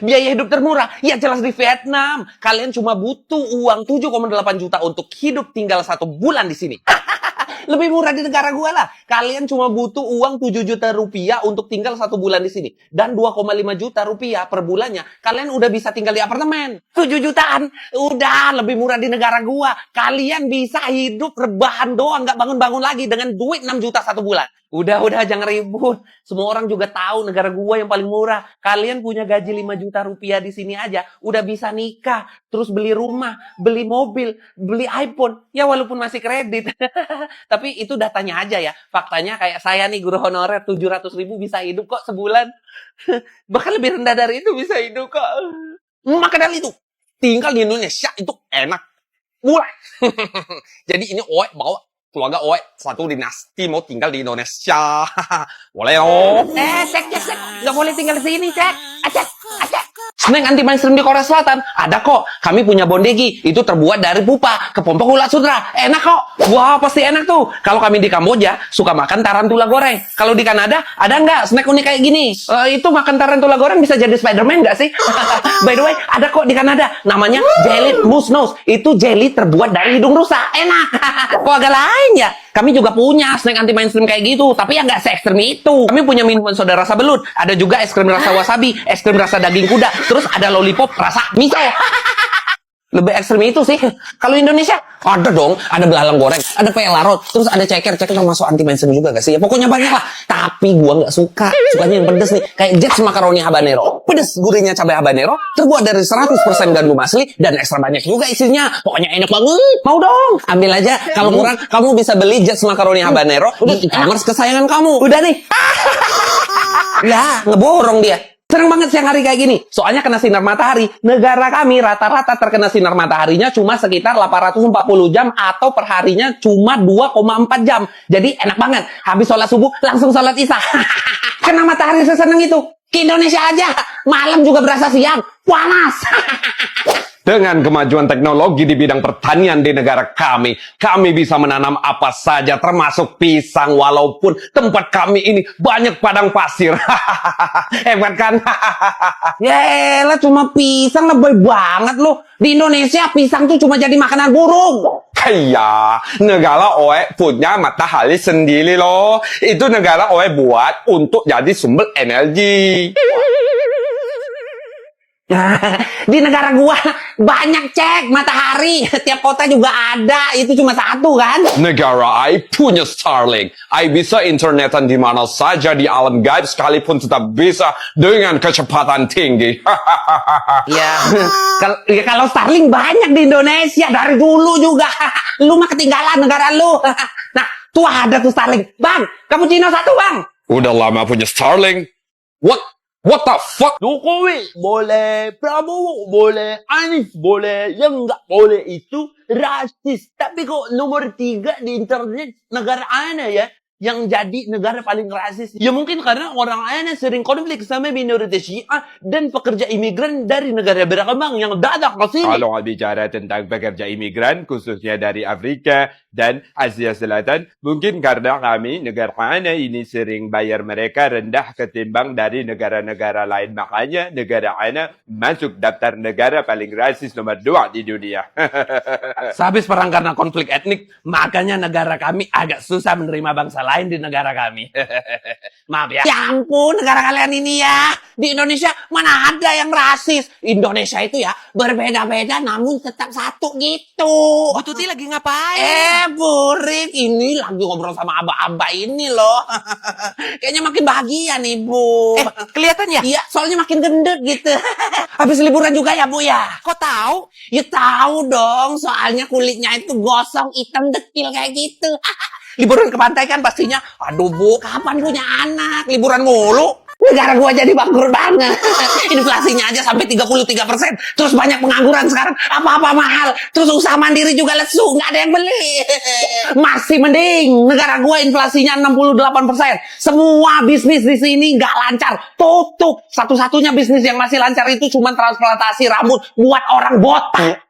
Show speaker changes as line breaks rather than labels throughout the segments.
Biaya hidup termurah? Ya jelas di Vietnam. Kalian cuma butuh uang 7,8 juta untuk hidup tinggal 1 bulan di sini. Lebih murah di negara gua lah. Kalian cuma butuh uang 7 juta rupiah untuk tinggal 1 bulan di sini. Dan 2,5 juta rupiah per bulannya. Kalian udah bisa tinggal di apartemen. 7 jutaan. Udah lebih murah di negara gua. Kalian bisa hidup rebahan doang. Nggak bangun-bangun lagi dengan duit 6 juta 1 bulan. Udah, jangan ribut. Semua orang juga tahu negara gua yang paling murah. Kalian punya gaji 5 juta rupiah di sini aja. Udah bisa nikah. Terus beli rumah, beli mobil, beli iPhone. Ya walaupun masih kredit. Tapi itu datanya aja ya. Faktanya kayak saya nih guru honorer 700.000 bisa hidup kok sebulan. Bahkan lebih rendah dari itu bisa hidup kok. Maka dari itu, tinggal di Indonesia itu enak. Murah. Jadi ini Oe bawa keluarga Oe satu dinasti mau tinggal di Indonesia. Boleh oh. Cek. Nggak boleh tinggal di sini, cek. Acek. Snack anti mainstream di Korea Selatan ada kok. Kami punya bondegi, itu terbuat dari pupa, kepompong ulat sutra. Enak kok. Wah, pasti enak tuh. Kalau kami di Kamboja suka makan tarantula goreng. Kalau di Kanada ada nggak snack unik kayak gini? Itu makan tarantula goreng bisa jadi Spiderman nggak sih? By the way, ada kok di Kanada. Namanya jelly moose nose. Itu jelly terbuat dari hidung rusa. Enak. Kok agak lain ya? Kami juga punya snack anti mainstream kayak gitu, tapi ya nggak se-ekstrem itu. Kami punya minuman soda rasa belut, ada juga es krim rasa wasabi, es krim rasa daging kuda, terus ada lollipop rasa miso. Lebih ekstrem itu sih. Kalau Indonesia ada dong, ada belalang goreng, ada peyel larut, terus ada ceker termasuk anti mainstream juga gak sih? Ya pokoknya banyak lah. Tapi gua nggak suka, sukanya yang pedes nih, kayak Jets makaroni habanero. Pedes gurihnya cabai habanero, terbuat dari 100% gandum asli dan ekstra banyak juga isinya. Pokoknya enak banget. Mau dong, ambil aja. Kalau kurang, kamu bisa beli Jets makaroni habanero di e-commerce kesayangan kamu. Udah nih. Lah, ngeborong dia. Senang banget siang hari kayak gini. Soalnya kena sinar matahari. Negara kami rata-rata terkena sinar mataharinya cuma sekitar 840 jam atau perharinya cuma 2,4 jam. Jadi enak banget. Habis sholat subuh langsung sholat isya. Kena matahari seseneng itu. Ke Indonesia aja. Malam juga berasa siang. Panas. Dengan kemajuan teknologi di bidang pertanian di negara kami bisa menanam apa saja termasuk pisang walaupun tempat kami ini banyak padang pasir. Hebat kan? Yaelah cuma pisang lebay banget loh. Di Indonesia pisang tuh cuma jadi makanan burung. Iya, negara Oe punya matahari sendiri loh. Itu negara Oe buat untuk jadi sumber energi. Di negara gua banyak cek matahari. Tiap kota juga ada. Itu cuma satu kan. Negara I punya Starlink. I bisa internetan di mana saja di alam gaib sekalipun tetap bisa dengan kecepatan tinggi. Ya, kalau Starlink banyak di Indonesia dari dulu juga. Lu mah ketinggalan negara lu. Nah, tuh ada tuh Starlink. Bang, kamu Cina satu bang. Udah lama punya Starlink. What the fuck?
Jokowi boleh, Prabowo boleh, Anies boleh, yang nggak boleh itu rasis. Tapi kok nomor 3 di internet negara ana ya, yang jadi negara paling rasis. Ya mungkin karena orang ana sering konflik sama minoritas Syiah dan pekerja imigran dari negara berkembang yang datang ke sini.
Kalau bicara tentang pekerja imigran, khususnya dari Afrika dan Asia Selatan, mungkin karena kami, negara ana ini sering bayar mereka rendah ketimbang dari negara-negara lain. Makanya negara ana masuk daftar negara paling rasis nomor 2 di dunia.
Sehabis perang karena konflik etnik, makanya negara kami agak susah menerima bangsa lain di negara kami. Maaf ya. Ya ampun, negara kalian ini ya. Di Indonesia mana ada yang rasis. Indonesia itu ya berbeda-beda namun tetap satu gitu. Bu Tuti lagi ngapain? Burik, ini lagi ngobrol sama aba-aba ini loh. Kayaknya makin bahagia nih, Bu. Kelihatan ya? Iya, soalnya makin gendut gitu. Habis liburan juga ya, Bu ya? Kok tahu? Ya tahu dong, soalnya kulitnya itu gosong, hitam, dekil kayak gitu. Liburan ke pantai kan pastinya. Aduh Bu, kapan punya anak? Liburan mulu. Negara gua jadi bangkrut banget. Inflasinya aja sampai 33%. Terus banyak pengangguran sekarang. Apa-apa mahal. Terus usaha mandiri juga lesu. Nggak ada yang beli. Masih mending. Negara gua inflasinya 68%. Semua bisnis di sini nggak lancar. Tutup. Satu-satunya bisnis yang masih lancar itu cuma transplantasi rambut buat orang botak.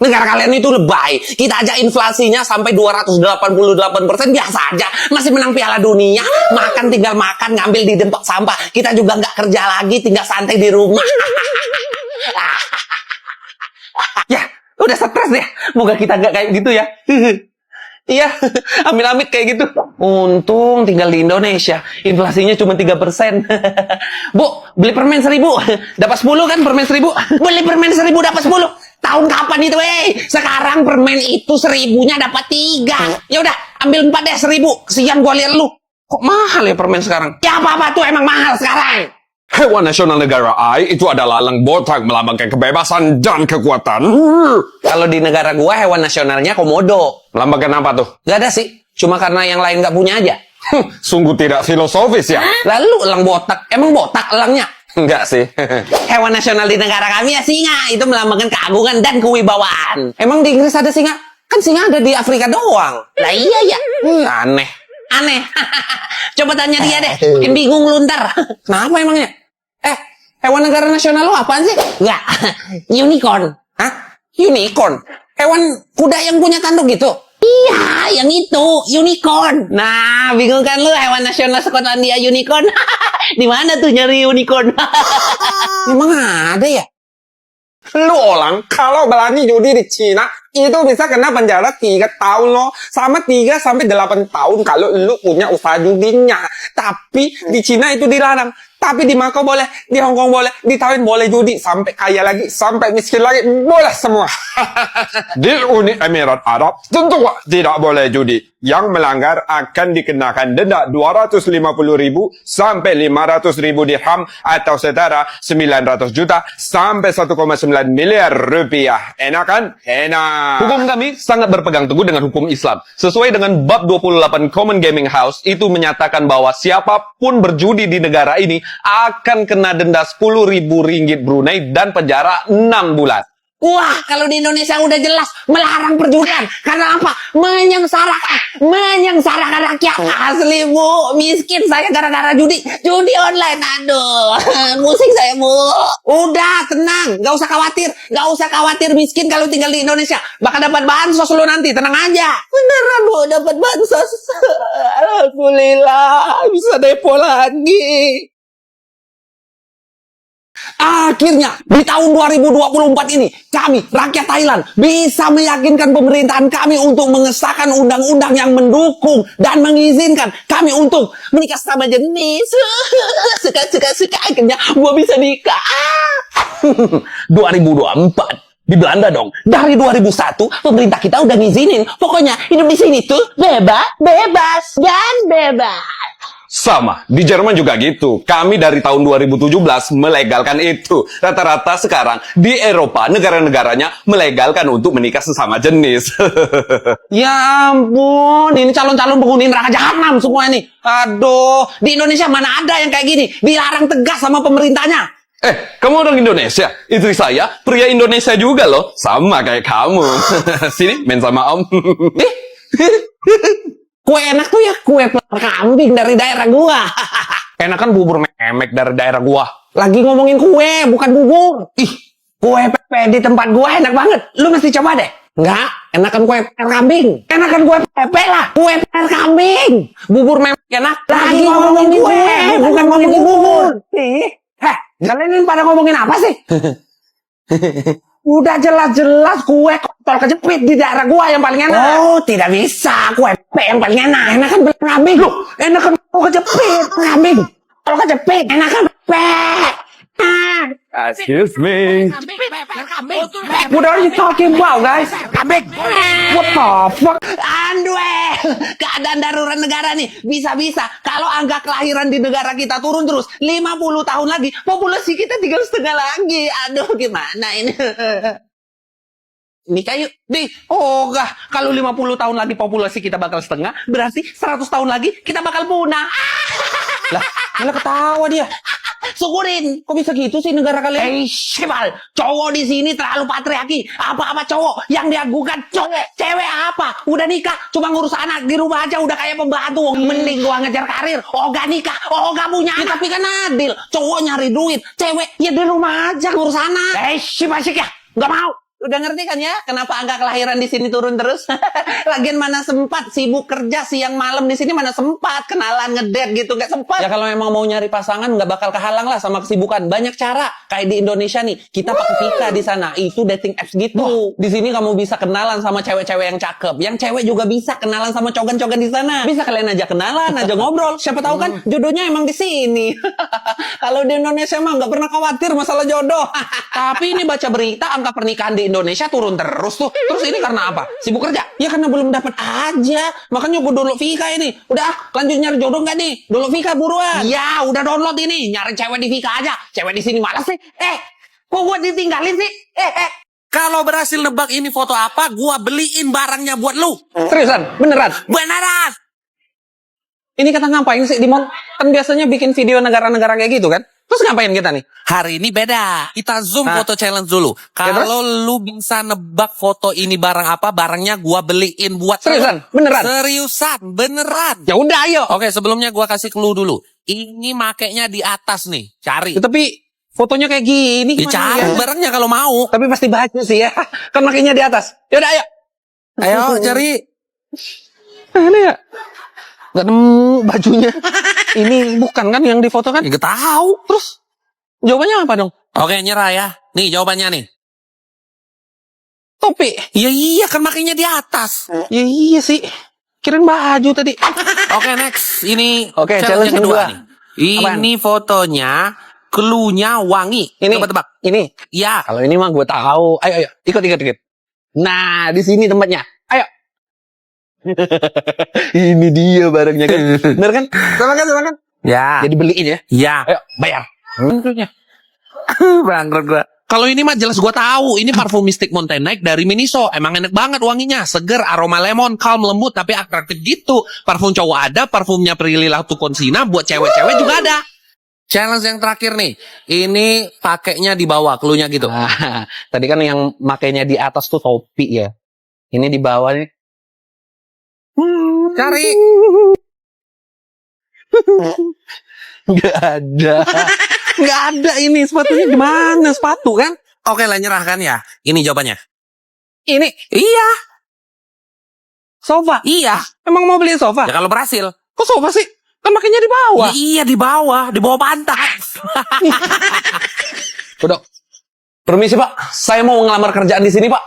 Negara kalian itu lebay. Kita aja inflasinya sampai 288% biasa aja. Masih menang Piala Dunia. Makan tinggal makan, ngambil di tempat sampah. Kita juga nggak kerja lagi, tinggal santai di rumah. Ya, udah stres deh. Moga kita nggak kayak gitu ya. Iya, amit-amit kayak gitu. Untung tinggal di Indonesia. Inflasinya cuma 3%. Bu, beli permen 1.000. Dapat 10 kan permen 1.000? Beli permen 1.000 dapat 10. Tahun kapan itu, Sekarang permen itu 1.000-nya dapat 3. Ya udah, ambil 4 deh 1.000. Kesian gua lihat lu. Kok mahal ya permen sekarang? Ya apa-apa tuh emang mahal sekarang.
Hewan nasional negara I itu adalah elang botak melambangkan kebebasan dan kekuatan.
Kalau di negara gua hewan nasionalnya komodo.
Melambangkan apa tuh?
Gak ada sih. Cuma karena yang lain gak punya aja.
Sungguh tidak filosofis ya.
Lalu elang botak. Emang botak elangnya?
Enggak sih.
Hewan nasional di negara kami ya singa. Itu melambangkan keagungan dan kewibawaan. Emang di Inggris ada singa? Kan singa ada di Afrika doang. Lah iya ya. Aneh. Coba tanya dia deh. Yang bingung lu ntar. Kenapa emangnya? Hewan negara nasional lu apaan sih? Enggak. Unicorn. Hah? Unicorn? Hewan kuda yang punya tanduk gitu? Iya, yang itu. Unicorn. Nah, bingung kan lu hewan nasional Skotlandia unicorn? Di mana tuh nyari unicorn? Emang ada ya?
Lu orang kalau berani judi di Cina itu bisa kena penjara 3 tahun loh. Sama 3 sampai 8 tahun kalau lu punya usaha judinya. Tapi di Cina itu dilarang. Tapi di Macau boleh, di Hong Kong boleh, di Thailand boleh judi. Sampai kaya lagi, sampai miskin lagi, boleh semua. Di Uni Emirat Arab tentu tidak boleh judi. Yang melanggar akan dikenakan denda 250.000 sampai 500.000 dirham atau setara 900 juta sampai 1,9 miliar rupiah. Enak kan? Enak.
Hukum kami sangat berpegang teguh dengan hukum Islam. Sesuai dengan bab 28 Common Gaming House, itu menyatakan bahwa siapapun berjudi di negara ini akan kena denda 10.000 ringgit Brunei dan penjara 6 bulan.
Wah, kalau di Indonesia udah jelas melarang perjudian. Karena apa? Menyengsarakan rakyat. Asli, Bu. Miskin saya gara-gara judi online. Aduh, pusing saya, Bu. Udah, tenang. Gak usah khawatir miskin kalau tinggal di Indonesia. Bakal dapat bansos lu nanti, tenang aja. Beneran, Bu, dapat bansos. Alhamdulillah, bisa depo lagi. Akhirnya, di tahun 2024 ini, kami, rakyat Thailand, bisa meyakinkan pemerintahan kami untuk mengesahkan undang-undang yang mendukung dan mengizinkan kami untuk menikah sama jenis. Suka, akhirnya gua bisa nikah. 2024. Di Belanda dong. Dari 2001, pemerintah kita udah ngizinin. Pokoknya, hidup di sini tuh bebas, dan bebas.
Sama, di Jerman juga gitu. Kami dari tahun 2017 melegalkan itu. Rata-rata sekarang di Eropa, negara-negaranya melegalkan untuk menikah sesama jenis.
Ya ampun, ini calon-calon penghuni neraka jahanam semua ini. Aduh, di Indonesia mana ada yang kayak gini? Dilarang tegas sama pemerintahnya.
Kamu orang Indonesia? Istri saya, pria Indonesia juga loh. Sama kayak kamu. Sini, main sama Om.
Kue enak tuh ya, kue kambing dari daerah gua.
Enak kan bubur memek dari daerah gua.
Lagi ngomongin kue, bukan bubur. Kue pepe di tempat gua enak banget. Lu mesti coba deh. Enggak, enakan kue per kambing. Enakan kue pepe lah. Kue per kambing. Bubur memek enak. Lagi ngomongin kue, bukan ngomongin bubur. Kalian ini pada ngomongin apa sih? Udah jelas-jelas kue kotor kejepit di daerah gua yang paling enak. Oh, tidak bisa. Kue pepe yang paling enak. Enakan kambing. Loh, enakan kejepit kambing. Kalau kejepit, enakan pepe.
Excuse me.
What are you talking about, guys? What the fuck? Andwe, keadaan darurat negara nih. Bisa-bisa kalau angka kelahiran di negara kita turun terus 50 tahun lagi, populasi kita tinggal setengah lagi. Aduh, gimana ini? Nikah yuk. Kalau 50 tahun lagi populasi kita bakal setengah, berarti 100 tahun lagi kita bakal punah. Lah, malah ketawa dia. Syukurin, kok bisa gitu sih negara kalian? Sibal, cowok di sini terlalu patriarki. Apa-apa cowok yang diagungkan cowok, cewek apa? Udah nikah, cuma ngurus anak di rumah aja udah kayak pembantu. Mending gua ngejar karir, gak nikah, gak punya anak. Tapi kan adil, cowok nyari duit, cewek ya di rumah aja ngurus anak. Sibal sih ya, gak mau. Udah ngerti kan ya? Kenapa angka kelahiran di sini turun terus? Lagian mana sempat sibuk kerja siang malam di sini, mana sempat kenalan ngedate gitu, nggak sempat. Ya kalau memang mau nyari pasangan nggak bakal kehalang lah sama kesibukan. Banyak cara. Kayak di Indonesia nih, kita pakai Vika di sana. Itu dating apps gitu. Di sini kamu bisa kenalan sama cewek-cewek yang cakep. Yang cewek juga bisa kenalan sama cogan-cogan di sana. Bisa kalian aja kenalan, aja ngobrol. Siapa tahu kan jodohnya emang di sini. Kalau di Indonesia mah nggak pernah khawatir masalah jodoh. Tapi ini baca berita angka pernikahan di Indonesia turun terus tuh. Terus ini karena apa? Sibuk kerja? Ya karena belum dapat aja. Makanya gue download Vika ini. Udah, lanjut nyari jodoh nggak nih? Download Vika buruan. Ya, udah download ini. Nyari cewek di Vika aja. Cewek di sini malas sih. Kok gue ditinggalin sih?
Kalau berhasil nebak ini foto apa, gua beliin barangnya buat lu.
Seriusan? Beneran?
Beneran.
Ini kata ngapain sih di mall? Kan biasanya bikin video negara-negara kayak gitu kan? Terus ngapain kita nih?
Hari ini beda. Kita zoom
Hah?
foto challenge dulu. Kalau lu bisa nebak foto ini barang apa, barangnya gua beliin buat
Seriusan?
lu.
Beneran?
Seriusan, beneran.
Ya udah ayo.
Oke, sebelumnya gua kasih clue dulu. Ini makainya di atas nih. Cari.
Tapi fotonya kayak gini
Ya,
gimana
cari
ya?
barangnya kalau mau.
Tapi pasti baca sih ya. Kan makanya di atas. Yaudah ayo.
Ayo cari.
Mana ya? Gak nemu bajunya. Ini bukan kan yang difoto kan?
Ya, gak tahu.
Terus jawabannya apa dong?
Oke, nyerah ya. Nih jawabannya nih.
Topi.
Ya iya kan makainya di atas.
Ya iya sih. Kirain baju tadi.
Oke, next. Ini
Oke,
challenge
challenge
yang kedua
kedua.
nih. Ini fotonya clue-nya wangi.
Ini.
Coba tebak.
Ini.
Ya.
Kalau ini mah gue tahu. Ayo. Ikut. Nah, di sini tempatnya. Ayo. Ini dia barangnya kan. Bener kan? Sama kan?
Ya.
Jadi beliin ya.
Ya.
Ayo, bayar. Tentunya.
Bangkrut gua. Kalau ini mah jelas gua tahu. Ini parfum Mystic Mountain Night dari Miniso. Emang enak banget wanginya. Seger, aroma lemon, calm, lembut, tapi atraktif gitu. Parfum cowok ada, parfumnya Prilly Latukonsina. Buat cewek-cewek juga ada. Challenge yang terakhir nih. Ini pakainya di bawah, clue-nya gitu.
Nah, tadi kan yang makainya di atas tuh topi ya. Ini di bawah nih.
Cari.
Nggak ada. Nggak ada ini. Sepatunya di mana? Sepatu kan?
Oke lah, nyerah kan ya. Ini jawabannya.
Ini
Iya.
sofa.
Iya.
Emang mau beli sofa?
Ya kalau berhasil.
Kok sofa sih? Kan makainya di bawah.
Ya, iya di bawah pantat.
Udah. Permisi Pak, saya mau ngelamar kerjaan di sini Pak.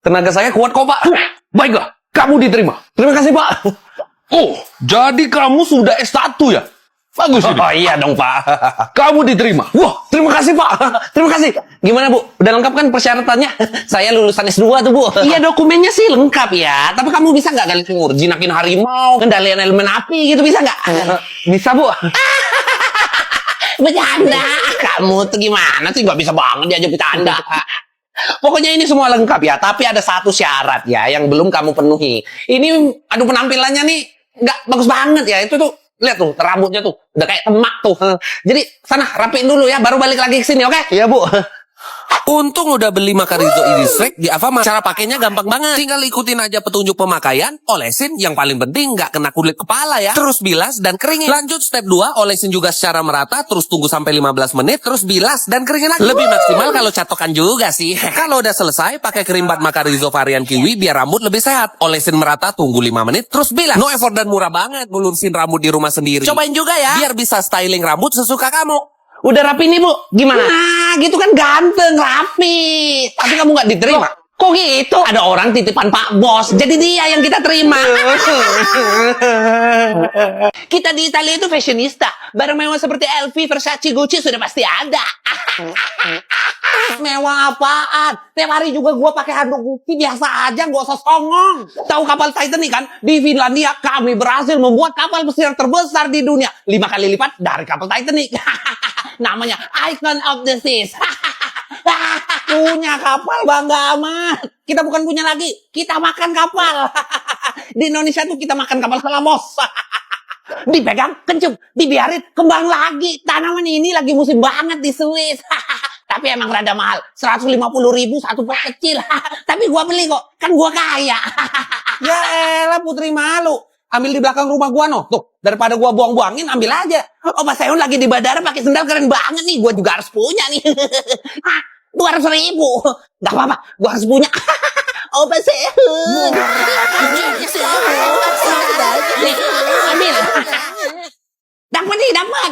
Tenaga saya kuat kok Pak. Baiklah, kamu diterima. Terima kasih Pak. Oh, jadi kamu sudah S1 ya? Bagus ini. Oh iya dong Pak. Kamu diterima. Wah, terima kasih Pak. Terima kasih. Gimana Bu? Udah lengkap kan persyaratannya? Saya lulusan S2 tuh Bu. Iya dokumennya sih lengkap ya. Tapi kamu bisa nggak kali umur? Jinakin harimau, kendalian elemen api gitu bisa nggak? Bisa Bu. Bercanda. Kamu tuh gimana sih? Nggak bisa banget diajak bercanda. Pokoknya ini semua lengkap ya. Tapi ada satu syarat ya yang belum kamu penuhi. Ini, aduh penampilannya nih nggak bagus banget ya. Itu tuh. Lihat tuh, rambutnya tuh. Udah kayak emak tuh. Jadi, sana rapiin dulu ya. Baru balik lagi ke sini, oke? Iya, Bu.
Untung udah beli Makarizo Iristrek di Alfamart. Cara pakainya gampang banget. Tinggal ikutin aja petunjuk pemakaian, olesin, yang paling penting nggak kena kulit kepala ya. Terus bilas dan keringin. Lanjut step 2, olesin juga secara merata, terus tunggu sampai 15 menit, terus bilas dan keringin lagi. Lebih maksimal kalau catokan juga sih. Kalau udah selesai, pakai krim bat Makarizo varian kiwi biar rambut lebih sehat. Olesin merata, tunggu 5 menit, terus bilas. No effort dan murah banget ngelurusin rambut di rumah sendiri. Cobain juga ya, biar bisa styling rambut sesuka kamu.
Udah rapi nih, Bu. Gimana? Nah, gitu kan ganteng, rapi. Tapi kamu nggak diterima. Kok gitu? Ada orang titipan Pak Bos. Jadi dia yang kita terima. Kita di Italia itu fashionista. Barang mewah seperti LV, Versace, Gucci sudah pasti ada. Mewah apaan? Tiap hari juga gua pakai handuk Gucci biasa aja, gak usah songong. Tahu kapal Titanic kan? Di Finlandia kami berhasil membuat kapal pesiar terbesar di dunia. 5 kali lipat dari kapal Titanic. Namanya Icon of the Seas. Punya kapal bangga amat. Kita bukan punya lagi, kita makan kapal. Di Indonesia tuh kita makan kapal selamos. Dipegang, kencum, dibiarin, kembang lagi. Tanaman ini lagi musim banget di Swiss. Tapi emang rada mahal. 150.000 satu pot kecil. Tapi gua beli kok, kan gua kaya. Ya elah Putri malu. Ambil di belakang rumah gua no. Tuh, daripada gua buang-buangin, ambil aja. Oh, Pak Seun lagi di bandara pakai sendal keren banget nih. Gua juga harus punya nih. 200.000. Gak apa-apa, gua harus punya. Opa sehat. Ambil. Dapat nih, dapat.